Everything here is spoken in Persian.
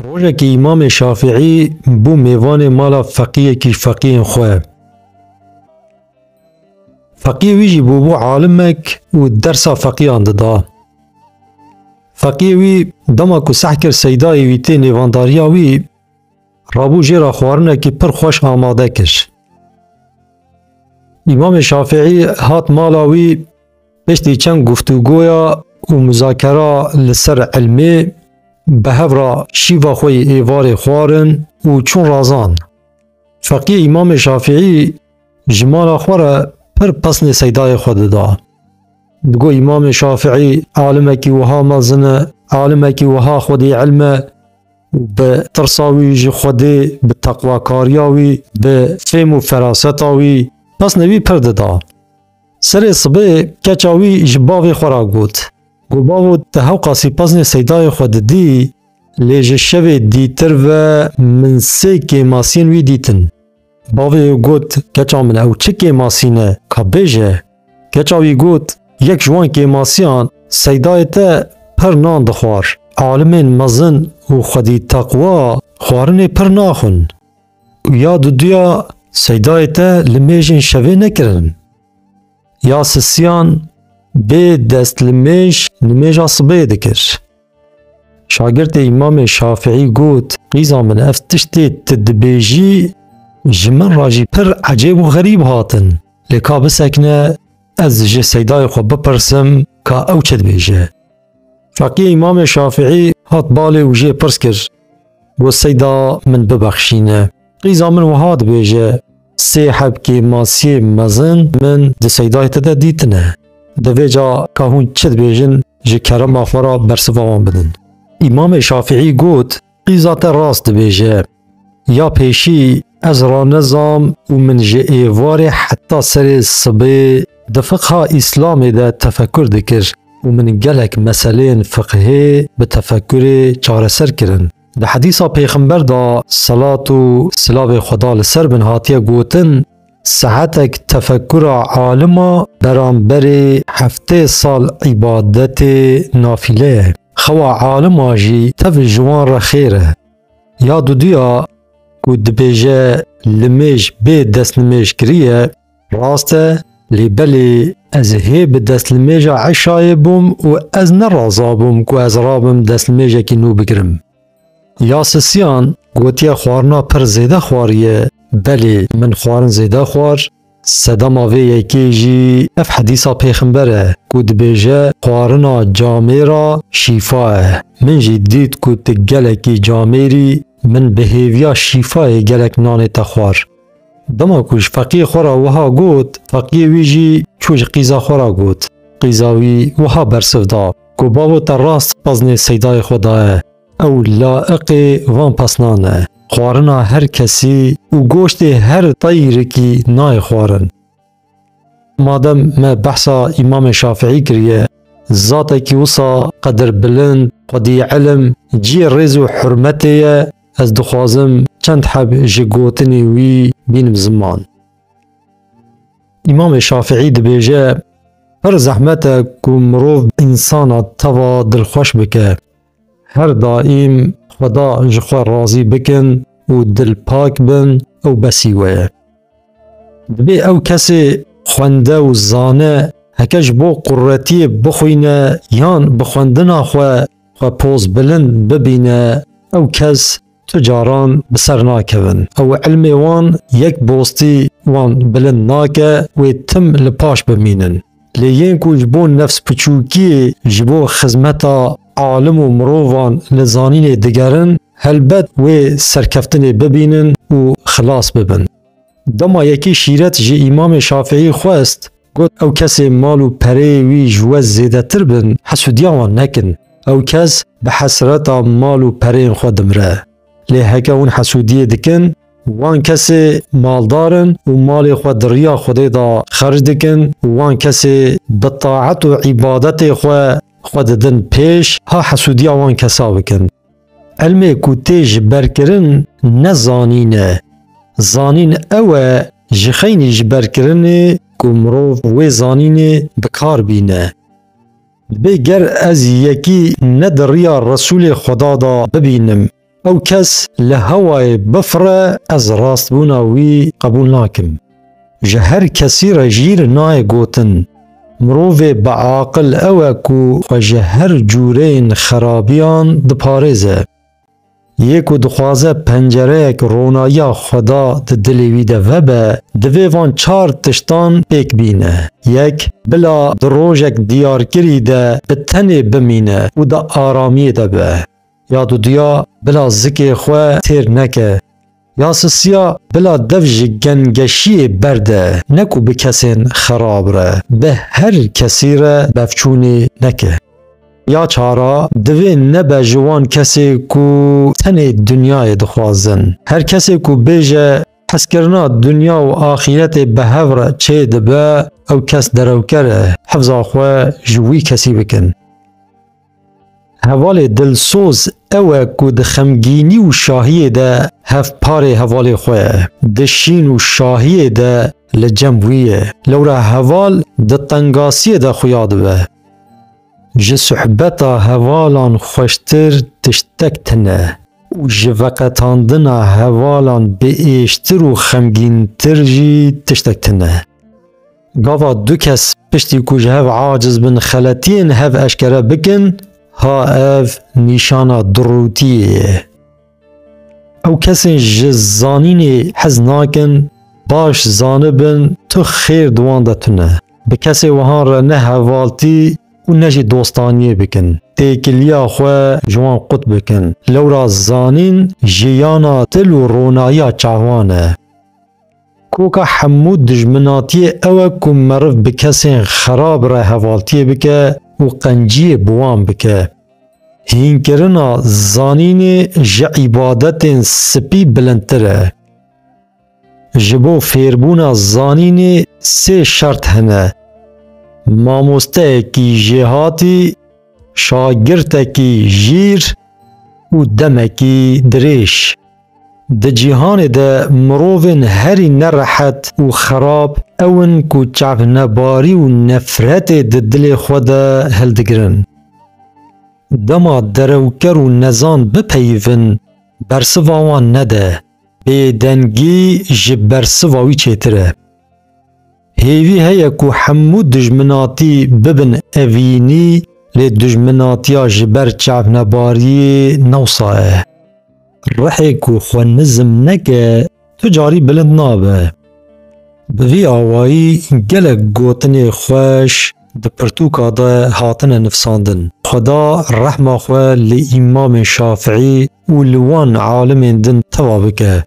روجکی امام شافعی بو میوان مالا فقیه کی فقیه خواه. فقیه ویجی بو عالمک و درسا فقیه انددا. فقیه وی دما کو سحکر سیدای وی تی نیوانداریا وی رابو جیرا خوارنه کی پر خوش آماده کش. امام شافعی هات مالا وی پشتی چند گفتگویا و مذاکره لسر علمی به هفرا شیوا خوی ایوار خوارن و چون رازان. فقیه امام شافعی جمال خواره پر پسن سیدای خود دا. دگو امام شافعی عالمکی وها مزنه، عالمکی وها خودی علمه، به ترساوی خودی، به تقواکاریاوی، به فهم و فراستاوی پس نوی پرده دا. سر صبح کچاوی جباوی خورا گود. گوباو تهو قاسی پسن سیدای خود دی لیج شوی دیتر و من سه که ماسین وی دیتن. باوی گود کچا من او چه که ماسینه که بیجه. کچاوی گود یک جوان که ماسیان سیدای تا پر نان دخوار. عالمین مزن و خودی تقوا خوارن پر ناخون. یا دودیا سیدای تا لمیجن شوی نکرن. یا سسیان به دست لمیج نمیج اصبه دکر. شاگرد امام شافعی گوت قیزا من افتشتی تدبیجی جمن راجی پر عجیب و غریب هاتن. لکا بسکنه از جه سیدای خود بپرسم که او چد بیجه. فقیه امام شافعی هات بالی و جه پرس کر و سیدا من ببخشینه. قیزا من و هات بیجه سه حب که ماسی مزن من ده سیدای تده دیتنه. دوی جا که هون چد بیجن جه کرم آخورا برسوان بدن. امام شافعی گوت قیزات راست بیجه یا پیشی از را نظام و من جه ایوار حتی سر صبح دفقها اسلام ده تفکر دکر و من گلک مسئله فقهی به تفکر چارسر کرن. ده حدیثا پیغمبر دا صلاة و سلاو خدا لسر بن هاتیه گوتن ساعتک تفکر عالما برانبر هفته سال عبادت نافله خوا عالم آجی تف جوان را خیره. یا دودیا که دبیجه لمیج به دست نمیج کریه راسته لیبلی از هیب دست لمیج عشای بوم و از نرازا بوم که از رابم دست لمیج کی نو بگرم. یا سسیان گوتیا خوارنا پر زیده خواریه بلی من خوارن زیده خوار صدام آوه یکی جی اف حدیثا پیغمبره که دبیجه خوارنا جامعه را شیفاه. من جی دید که تگلکی جامعی من بهیویا شیفاه گلک نان تخوار. دما کش فقیه خورا وها گوت فقیه ویجی چوش قیزا خورا گوت. قیزاوی وها برسف دا که باو تا راست پزن سیدای خداه او لائق وان پسنانه. خوارنا هر کسی و گوشت هر طیر کی نای خوارن. مادم ما بحثا امام شافعی کریه ذاته کی وصا قدر بلند قدی علم جی رز و حرمته از دخوازم چند حب جگوتنی وی بینم زمان. امام شافعی دبیجه هر زحمت که مروف انسان توا دلخوش بکه هر دائم خدا جخوار راضی بکن و دل پاک بن او بسیوه. دبی او کسی خونده و زانه هکش بو قررتی بخوینه یان بخوندنا خواه پوز بلند ببینه او کس تجاران بسر ناکون. او علم وان یک بوستی وان بلند ناکه و تم لپاش بمینن. لیین کو جبو نفس پچوکی جبو خزمتا عالم و مروفان لزانین دگرن هلبت و سرکفتن ببینن و خلاص ببن. دما یکی شیرت جی امام شافعی خواست گوت او کسی مال و پره وی جوز زیده تر بن حسودیان نکن. او کس به حسرتا مال و پره خودم ره. لیه اون حسودیه دکن وان کسی مالدارن و مال خود ریا خودی دا خرج دکن وان کسی بطاعت و عبادت خود دن پیش ها حسودی وان کسا بکن. علم کو تیج برکرن نزانینه زانین اوه جخین جبرکرن کو مروف و زانینه بکار بینه. بگر از یکی ندریا رسول خدا دا ببینم او کس لهوای بفره از راست بونا وی قبول ناکم. جهر کسی را جیر نای گوتن مروه بعاقل اوکو و جهر جورین خرابیان دپارزه. یکو دخوازه پنجره یک رونایا خدا د دلیوی ده وبه دوی وان 4 تشتان پیک بینه. یک بلا دروژک دیارگری ده به تنه بمینه و ده آرامی ده به. یا دو دیا بلا زکی خواه تیر نکه. یا سسیا بلا دفج گنگشی برده نکو به کسین خراب ره به هر کسی ره بفچونی نکه. یا چارا دوی نبه جوان کسی کو تنه دنیای دخوازن. هر کسی کو بیجه حس کرنا دنیا و آخرت به هفره چه دبه او کس درو کره حفظا خواه جوی کسی بکن. حوال دلسوز اوه کو ده خمگینی و شاهی ده هف پاره حوال خواه ده شین و شاهی ده لجنبویه لورا حوال ده تنگاسی ده خویاد به جه صحبتا حوالان خوشتر تشتک تنه و جه وقتاندنا حوالان به ایشتر و خمگین تر جی تشتک تنه. گاوا دو کس پشتی کو جه هف عاجز بن خلطین هف اشکره بکن ها اف نیشانا دروتیه. او کسی جزانین حز ناکن باش زانبن تو خیر دوان دتونه. به کسی وهان را نه حوالتی و نجی دوستانیه بکن. تیکلیا خواه جوان قط بکن. لورا زانین جیانا تل و رونایا چاوانه. کوکا حمود دجمناتی اوه کم مرف بکسی خراب را حوالتیه بکه و قنجی بوان بکه. هین کرنا زانین جا عبادت سپی بلندتره. جبو فیربونا زانین 3 شرط هنه. ماموسته کی جهاتی، شاگرته کی جیر و دمه کی دریش. ده جهان ده مروون هری نرحت و خراب اون کو چعب نباری و نفرت ده دل خود هلدگرن. دما دروکر و نزان بپیون برسوان نده به دنگی جبرسواوی چیتره. هیوی هیا کو حمو دجمناتی ببن اوینی لی دجمناتیا جبر چعب نباری نوصاه. رحی کو خو نزم نکه تو جاری بلند نابه. بوی آوایی گلک گوتن خوش ده پرتوکا ده هاتن نفساندن. خدا رحمه خواه لی امام شافعی و لوان عالم دن توابکه.